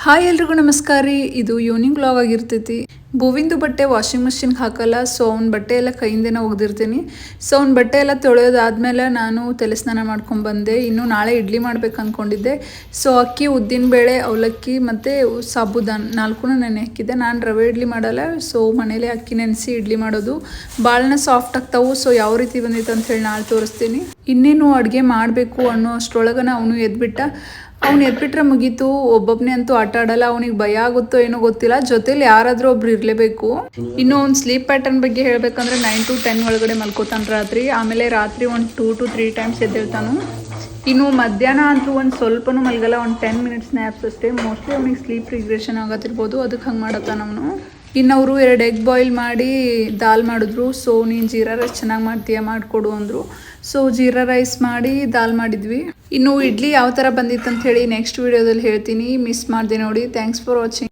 Hi ಎಲ್ರಿಗೂ ನಮಸ್ಕಾರ ರೀ. ಇದು ಈವ್ನಿಂಗ್ ವ್ಲಾಗ್ ಆಗಿರ್ತೈತಿ. ಭೂವಿಂದು ಬಟ್ಟೆ ವಾಷಿಂಗ್ ಮಿಷಿನ್ಗೆ ಹಾಕಲ್ಲ, ಸೊ ಅವ್ನ ಬಟ್ಟೆ ಎಲ್ಲ ಕೈಯಿಂದನೇ ಒಗ್ದಿರ್ತೀನಿ. ಸೊ ಅವ್ನ ಬಟ್ಟೆ ಎಲ್ಲ ತೊಳೆಯೋದಾದ್ಮೇಲೆ ನಾನು ತಲೆ ಸ್ನಾನ ಮಾಡ್ಕೊಂಡು ಬಂದೆ. ಇನ್ನು ನಾಳೆ ಇಡ್ಲಿ ಮಾಡ್ಬೇಕು ಅಂದ್ಕೊಂಡಿದ್ದೆ. ಸೊ ಅಕ್ಕಿ, ಉದ್ದಿನಬೇಳೆ, ಅವಲಕ್ಕಿ ಮತ್ತು ಸಾಬುದಾನ 4 ನೆನೆ ಹಾಕಿದ್ದೆ. ನಾನು ರವೆ ಇಡ್ಲಿ ಮಾಡಲ್ಲ, ಸೊ ಮನೇಲೆ ಅಕ್ಕಿ ನೆನೆಸಿ ಇಡ್ಲಿ ಮಾಡೋದು. ಭಾಳನ ಸಾಫ್ಟ್ ಆಗ್ತಾವು. ಸೊ ಯಾವ ರೀತಿ ಬಂದಿತ್ತು ಅಂತ ಹೇಳಿ ನಾಳೆ ತೋರಿಸ್ತೀನಿ. ಇನ್ನೇನು ಅಡುಗೆ ಮಾಡಬೇಕು ಅನ್ನೋ ಅಷ್ಟರೊಳಗನ ಅವನು ಎದ್ಬಿಟ್ಟ. ಅವ್ನು ಎದ್ಬಿಟ್ರೆ ಮುಗೀತು. ಒಬ್ಬೊಬ್ಬನೇ ಅಂತೂ ಆಟ ಆಡಲ್ಲ. ಅವನಿಗೆ ಭಯ ಆಗುತ್ತೋ ಏನೋ ಗೊತ್ತಿಲ್ಲ, ಜೊತೇಲಿ ಯಾರಾದರೂ ಒಬ್ರು ಇರಲೇಬೇಕು. ಇನ್ನು ಅವ್ನು ಸ್ಲೀಪ್ ಪ್ಯಾಟರ್ನ್ ಬಗ್ಗೆ ಹೇಳಬೇಕಂದ್ರೆ 9 to 10 ಒಳಗಡೆ ಮಲ್ಕೋತಾನೆ ರಾತ್ರಿ. ಆಮೇಲೆ ರಾತ್ರಿ ಒಂದು 2 to 3 ಟೈಮ್ಸ್ ಎದ್ದೇಳ್ತಾನು. ಇನ್ನು ಮಧ್ಯಾಹ್ನ ಅಂತೂ ಒಂದು ಸ್ವಲ್ಪನೂ ಮಲಗಲ್ಲ, ಒಂದು 10 ಮಿನಿಟ್ಸ್ ನ್ಯಾಪ್ಸ್ ಅಷ್ಟೇ. ಮೋಸ್ಟ್ಲಿ ಅವನಿಗೆ ಸ್ಲೀಪ್ ರಿಗ್ರೆಷನ್ ಆಗತ್ತಿರ್ಬೋದು, ಅದಕ್ಕೆ ಹಂಗೆ ಮಾಡತ್ತಾನ ಅವನು. ಇನ್ನು ಅವರು 2 ಎಗ್ ಬಾಯ್ಲ್ ಮಾಡಿ ದಾಲ್ ಮಾಡಿದ್ರು. ಸೊ ನೀನು ಜೀರಾ ರೈಸ್ ಚೆನ್ನಾಗಿ ಮಾಡ್ತೀಯ, ಮಾಡಿಕೊಡು ಅಂದರು. ಸೊ ಜೀರಾ ರೈಸ್ ಮಾಡಿ ದಾಲ್ ಮಾಡಿದ್ವಿ. ಇನ್ನು ಇಡ್ಲಿ ಯಾವ ಥರ ಬಂದಿತ್ತು ಅಂತ ಹೇಳಿ ನೆಕ್ಸ್ಟ್ ವೀಡಿಯೋದಲ್ಲಿ ಹೇಳ್ತೀನಿ. ಮಿಸ್ ಮಾಡಿದೆ ನೋಡಿ. Thanks for watching.